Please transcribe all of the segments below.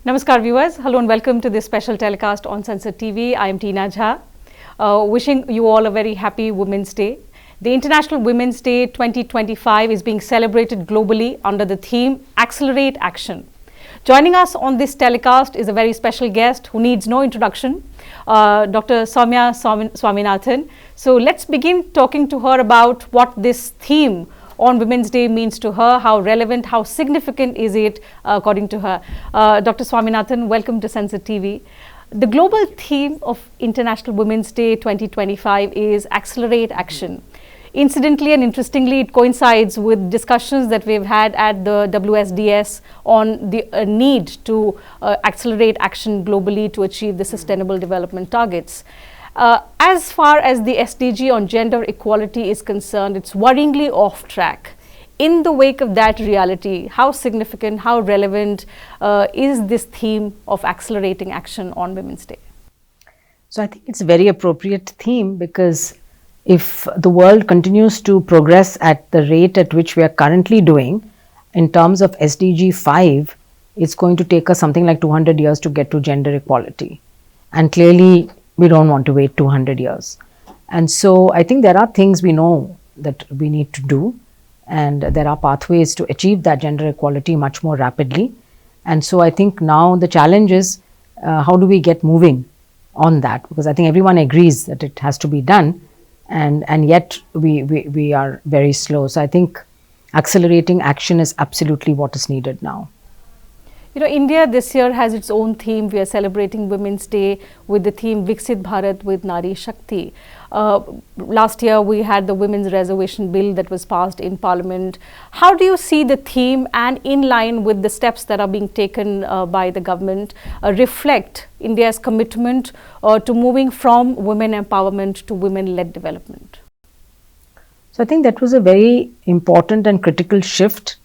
Namaskar viewers, hello and welcome to this special telecast on Sansad TV. I am Teena Jha, wishing you all a very happy Women's Day. The International Women's Day 2025 is being celebrated globally under the theme Accelerate Action. Joining us on this telecast is a very special guest who needs no introduction, Dr. Soumya Swaminathan. So let's begin talking to her about what this theme on Women's Day means to her, how relevant, how significant is it according to her. Dr. Swaminathan, welcome to Sansad TV. The global theme of International Women's Day 2025 is Accelerate Action. Incidentally and interestingly, it coincides with discussions that we've had at the WSDS on the need to accelerate action globally to achieve the Sustainable Development Targets. As far as the SDG on gender equality is concerned, it's worryingly off track. In the wake of that reality, how significant, how relevant is this theme of accelerating action on Women's Day? So I think it's a very appropriate theme, because if the world continues to progress at the rate at which we are currently doing, in terms of SDG 5, it's going to take us something like 200 years to get to gender equality. And clearly, we don't want to wait 200 years. And so I think there are things we know that we need to do, and there are pathways to achieve that gender equality much more rapidly. And so I think now the challenge is how do we get moving on that, because I think everyone agrees that it has to be done, and yet we are very slow. So I think accelerating action is absolutely what is needed now. You know, India this year has its own theme. We are celebrating Women's Day with the theme Viksit Bharat with Nari Shakti. Last year we had the Women's Reservation Bill that was passed in Parliament. How do you see the theme, and in line with the steps that are being taken by the government, reflect India's commitment to moving from women empowerment to women-led development? So I think that was a very important and critical shift.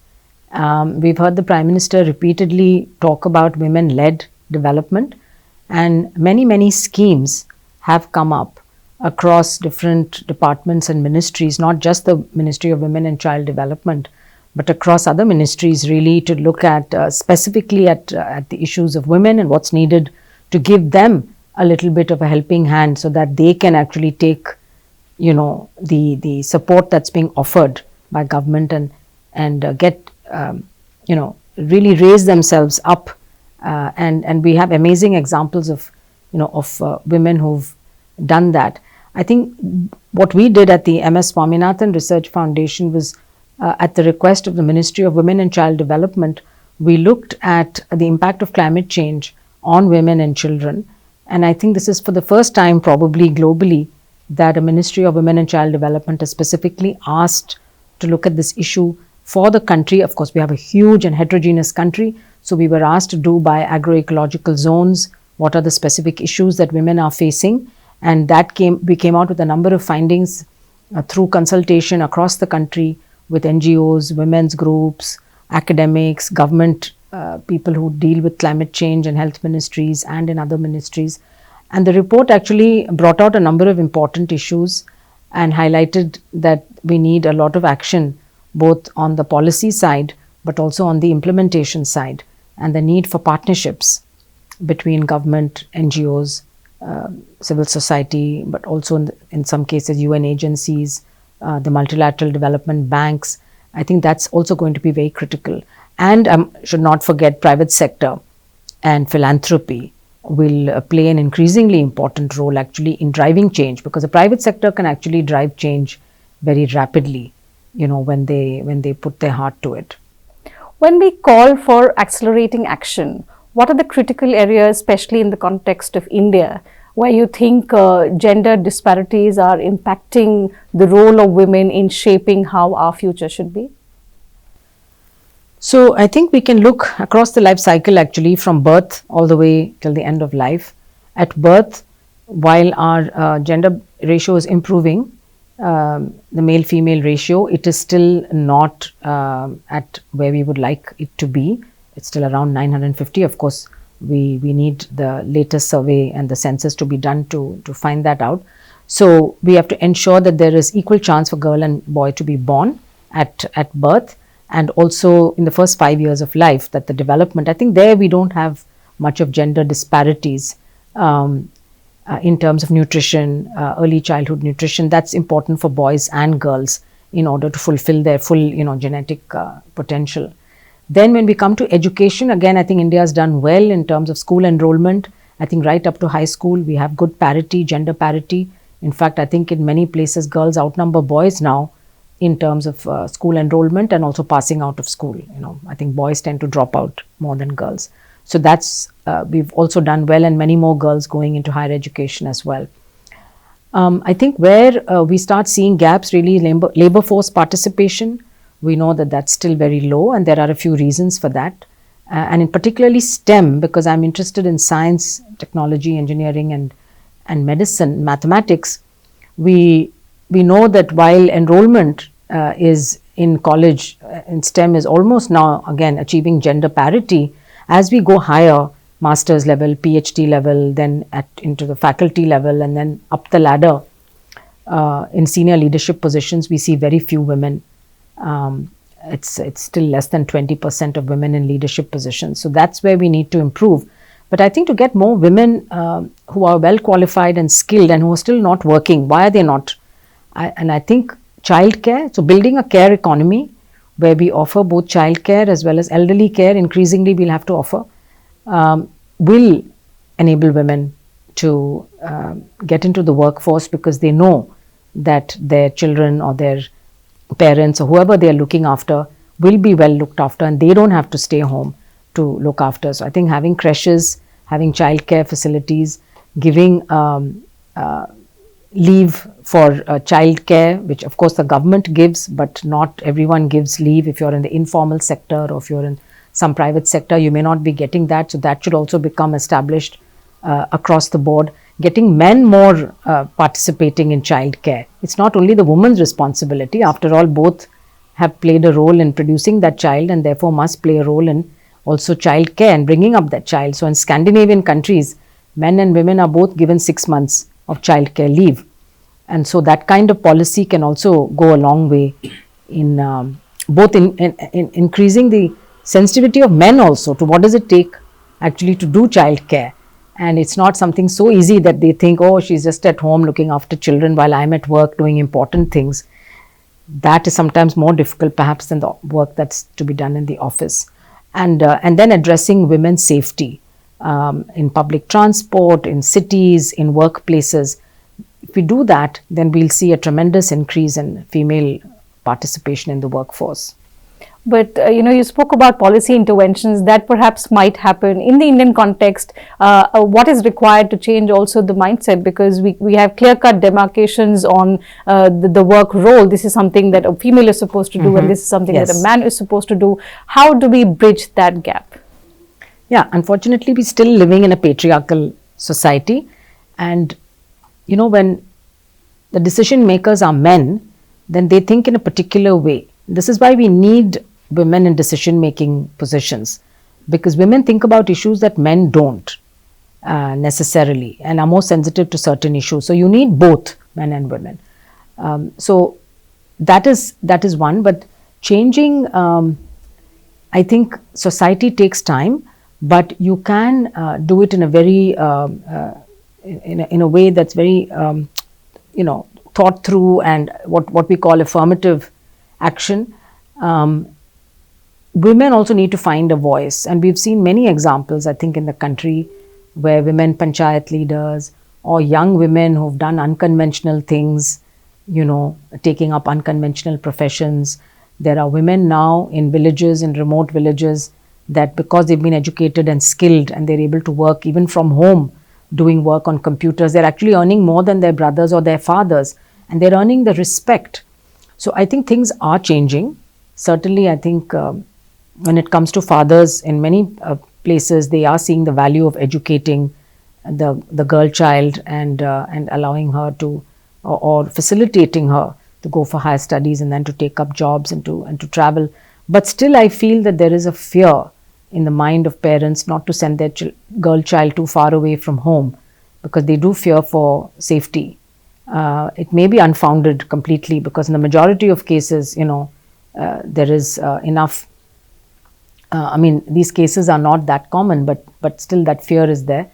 We've heard the Prime Minister repeatedly talk about women-led development, and many schemes have come up across different departments and ministries, not just the Ministry of Women and Child Development, but across other ministries, really to look at specifically at the issues of women and what's needed to give them a little bit of a helping hand, so that they can actually take, you know, the support that's being offered by government and get really raise themselves up, and we have amazing examples of women who've done that. I think what we did at the MS Swaminathan Research Foundation was, at the request of the Ministry of Women and Child Development, we looked at the impact of climate change on women and children. And I think this is for the first time probably globally that a Ministry of Women and Child Development has specifically asked to look at this issue for the country. Of course, we have a huge and heterogeneous country, so we were asked to do by agroecological zones what are the specific issues that women are facing, and that we came out with a number of findings through consultation across the country with NGOs, women's groups, academics, government people who deal with climate change and health ministries and in other ministries. And the report actually brought out a number of important issues and highlighted that we need a lot of action, both on the policy side, but also on the implementation side, and the need for partnerships between government, NGOs, civil society, but also in some cases UN agencies, the multilateral development banks. I think that's also going to be very critical. And should not forget private sector and philanthropy will play an increasingly important role actually in driving change, because the private sector can actually drive change very rapidly, when they put their heart to it. When we call for accelerating action, what are the critical areas, especially in the context of India, where you think gender disparities are impacting the role of women in shaping how our future should be? So I think we can look across the life cycle actually, from birth all the way till the end of life. At birth, while our gender ratio is improving, the male-female ratio, it is still not at where we would like it to be. It's still around 950. Of course, we need the latest survey and the census to be done to find that out. So we have to ensure that there is equal chance for girl and boy to be born at birth, and also in the first 5 years of life, that the development, I think there we don't have much of gender disparities in terms of nutrition, early childhood nutrition. That's important for boys and girls in order to fulfill their full, genetic potential. Then when we come to education, again, I think India has done well in terms of school enrollment. I think right up to high school, we have good parity, gender parity. In fact, I think in many places, girls outnumber boys now in terms of school enrollment and also passing out of school. I think boys tend to drop out more than girls. So that's, we've also done well, and many more girls going into higher education as well. I think where we start seeing gaps, really labor force participation. We know that that's still very low, and there are a few reasons for that. And in particularly STEM, because I'm interested in science, technology, engineering, and medicine, mathematics. We know that while enrollment is in college in STEM is almost now again achieving gender parity, as we go higher, master's level, PhD level, then into the faculty level, and then up the ladder in senior leadership positions, we see very few women. It's still less than 20% of women in leadership positions. So that's where we need to improve. But I think to get more women who are well qualified and skilled and who are still not working, why are they not? And I think childcare, so building a care economy where we offer both childcare as well as elderly care, increasingly we'll have to offer, will enable women to get into the workforce, because they know that their children or their parents or whoever they are looking after will be well looked after, and they don't have to stay home to look after. So I think having creches, having childcare facilities, giving leave for childcare, which of course the government gives, but not everyone gives leave. If you're in the informal sector or if you're in some private sector, you may not be getting that. So that should also become established across the board. Getting men more participating in childcare. It's not only the woman's responsibility. After all, both have played a role in producing that child, and therefore must play a role in also childcare and bringing up that child. So in Scandinavian countries, men and women are both given 6 months of childcare leave. And so that kind of policy can also go a long way in both in increasing the sensitivity of men also to what does it take actually to do childcare. And it's not something so easy that they think, oh, she's just at home looking after children while I'm at work doing important things. That is sometimes more difficult perhaps than the work that's to be done in the office. And then addressing women's safety in public transport, in cities, in workplaces. If we do that, then we'll see a tremendous increase in female participation in the workforce. But you spoke about policy interventions that perhaps might happen in the Indian context. What is required to change also the mindset, because we have clear-cut demarcations on the work role. This is something that a female is supposed to do, and this is something that a man is supposed to do. How do we bridge that gap? Yeah, unfortunately, we're still living in a patriarchal society, and when the decision makers are men, then they think in a particular way. This is why we need women in decision-making positions, because women think about issues that men don't necessarily, and are more sensitive to certain issues. So you need both men and women. So that is one. But changing, I think society takes time, but you can do it in a very in a way that's very thought through, and what we call affirmative action. Women also need to find a voice, and we've seen many examples, I think, in the country where women panchayat leaders or young women who've done unconventional things, taking up unconventional professions. There are women now in villages, in remote villages, that because they've been educated and skilled and they're able to work even from home, doing work on computers, they're actually earning more than their brothers or their fathers, and they're earning the respect. So I think things are changing. Certainly, I think when it comes to fathers, in many places, they are seeing the value of educating the girl child and allowing her to, or facilitating her to go for higher studies and then to take up jobs and to travel. But still, I feel that there is a fear in the mind of parents not to send their girl child too far away from home, because they do fear for safety. It may be unfounded completely, because in the majority of cases, there is enough I mean, these cases are not that common, but still that fear is there.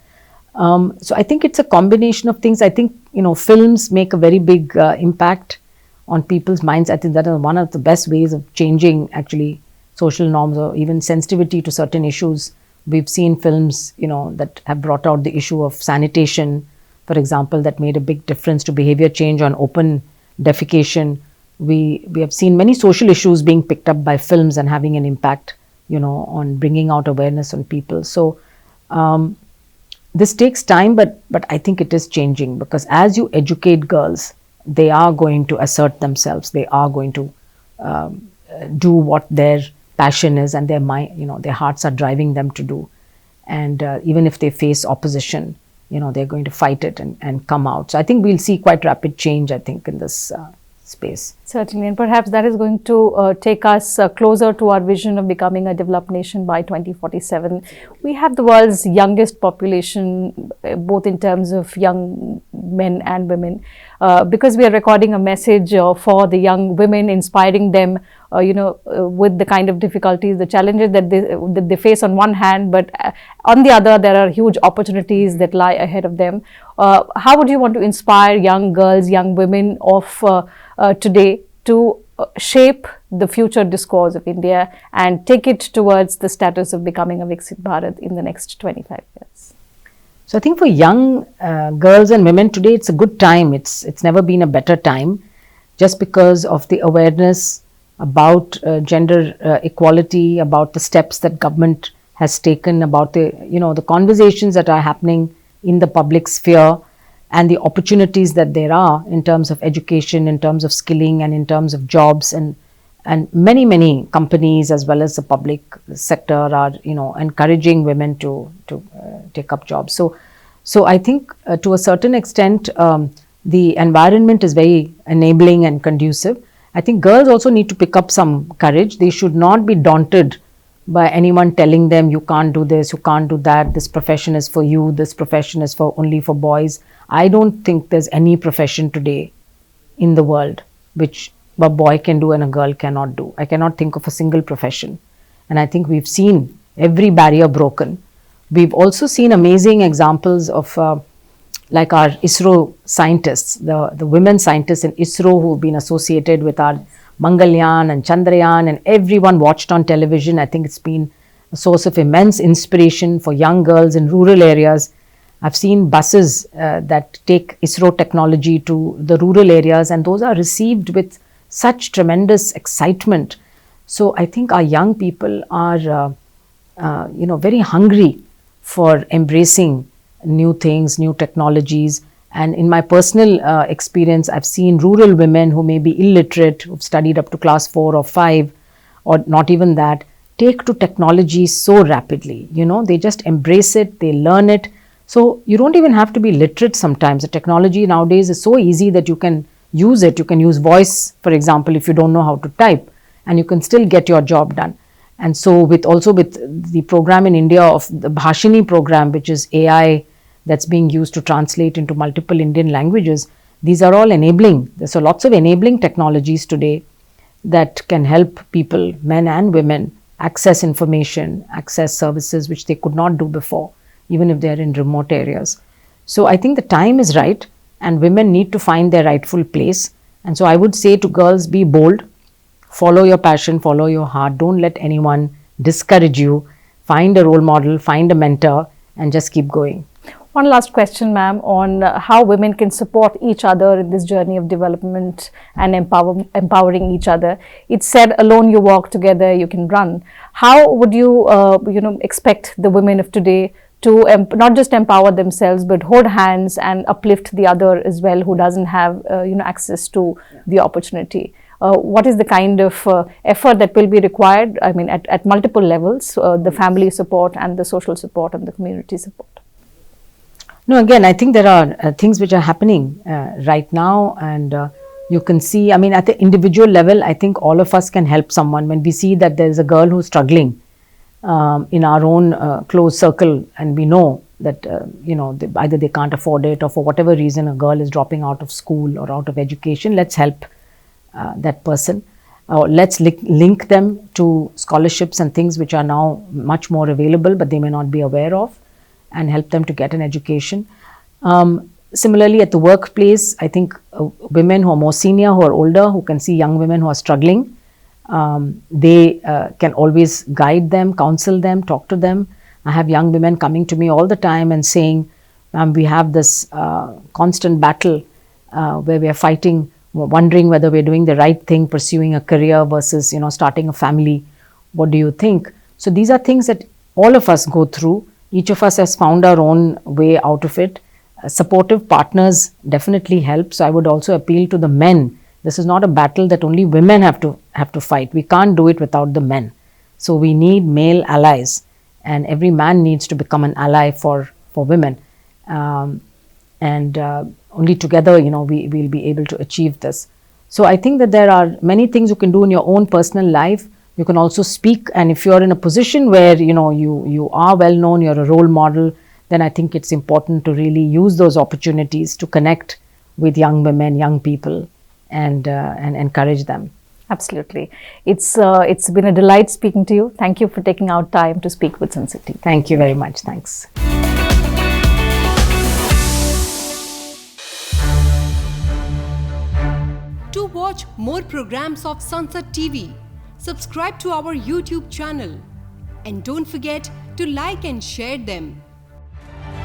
So I think it's a combination of things. I think, films make a very big impact on people's minds. I think that is one of the best ways of changing actually social norms or even sensitivity to certain issues. We've seen films, that have brought out the issue of sanitation, for example, that made a big difference to behavior change on open defecation. We have seen many social issues being picked up by films and having an impact, on bringing out awareness on people. So this takes time, but I think it is changing, because as you educate girls, they are going to assert themselves. They are going to do what their passion is, and their mind, their hearts are driving them to do. And even if they face opposition, they're going to fight it and come out. So I think we'll see quite rapid change, I think, in this space. Certainly, and perhaps that is going to take us closer to our vision of becoming a developed nation by 2047. We have the world's youngest population, both in terms of young men and women. Because we are recording a message for the young women, inspiring them, with the kind of difficulties, the challenges that they face on one hand, but on the other, there are huge opportunities that lie ahead of them. How would you want to inspire young girls, young women of today to shape the future discourse of India and take it towards the status of becoming a Viksit Bharat in the next 25 years? So I think for young girls and women today, it's a good time. It's never been a better time, just because of the awareness about gender equality, about the steps that government has taken, about the conversations that are happening in the public sphere, and the opportunities that there are in terms of education, in terms of skilling, and in terms of jobs, and many companies as well as the public sector are encouraging women to take up jobs. So I think to a certain extent the environment is very enabling and conducive. I think girls also need to pick up some courage. They should not be daunted by anyone telling them, you can't do this, you can't do that, this profession is for you, this profession is only for boys. I don't think there's any profession today in the world which a boy can do and a girl cannot do. I cannot think of a single profession. And I think we've seen every barrier broken. We've also seen amazing examples of like our ISRO scientists, the women scientists in ISRO who've been associated with our Mangalyaan and Chandrayaan, and everyone watched on television. I think it's been a source of immense inspiration for young girls in rural areas. I've seen buses that take ISRO technology to the rural areas, and those are received with such tremendous excitement. So I think our young people are, very hungry for embracing new things, new technologies. And in my personal experience, I've seen rural women who may be illiterate, who've studied up to class 4 or 5, or not even that, take to technology so rapidly. They just embrace it, they learn it. So you don't even have to be literate sometimes. The technology nowadays is so easy that you can use it. You can use voice, for example, if you don't know how to type, and you can still get your job done. And so with the program in India of the Bhashini program, which is AI that's being used to translate into multiple Indian languages, these are all enabling. There's lots of enabling technologies today that can help people, men and women, access information, access services which they could not do before, even if they're in remote areas. So I think the time is right, and women need to find their rightful place. And so I would say to girls, be bold, follow your passion, follow your heart, don't let anyone discourage you, find a role model, find a mentor, and just keep going. One last question, ma'am, on how women can support each other in this journey of development and empowering each other. It's said, alone you walk, together you can run. How would you, expect the women of today to not just empower themselves, but hold hands and uplift the other as well, who doesn't have, access to the opportunity? What is the kind of effort that will be required? I mean, at multiple levels, the family support and the social support and the community support. No, again, I think there are things which are happening right now, and you can see, I mean, at the individual level, I think all of us can help someone. When we see that there's a girl who's struggling in our own close circle, and we know that, either they can't afford it, or for whatever reason a girl is dropping out of school or out of education, let's help that person. let's link them to scholarships and things which are now much more available, but they may not be aware of, and help them to get an education. Similarly, at the workplace, I think women who are more senior, who are older, who can see young women who are struggling, they can always guide them, counsel them, talk to them. I have young women coming to me all the time and saying, we have this constant battle where we are fighting, wondering whether we're doing the right thing, pursuing a career versus, starting a family. What do you think? So these are things that all of us go through. Each of us has found our own way out of it. Supportive partners definitely help. So I would also appeal to the men. This is not a battle that only women have to fight. We can't do it without the men. So we need male allies, and every man needs to become an ally for women. Only together, we'll be able to achieve this. So I think that there are many things you can do in your own personal life. You can also speak, and if you're in a position where you are well known, you're a role model, then I think it's important to really use those opportunities to connect with young women, young people, and encourage them. Absolutely. It's been a delight speaking to you. Thank you for taking out time to speak with Sansad TV. Thank you very much. Thanks. To watch more programs of Sansad TV, subscribe to our YouTube channel and don't forget to like and share them.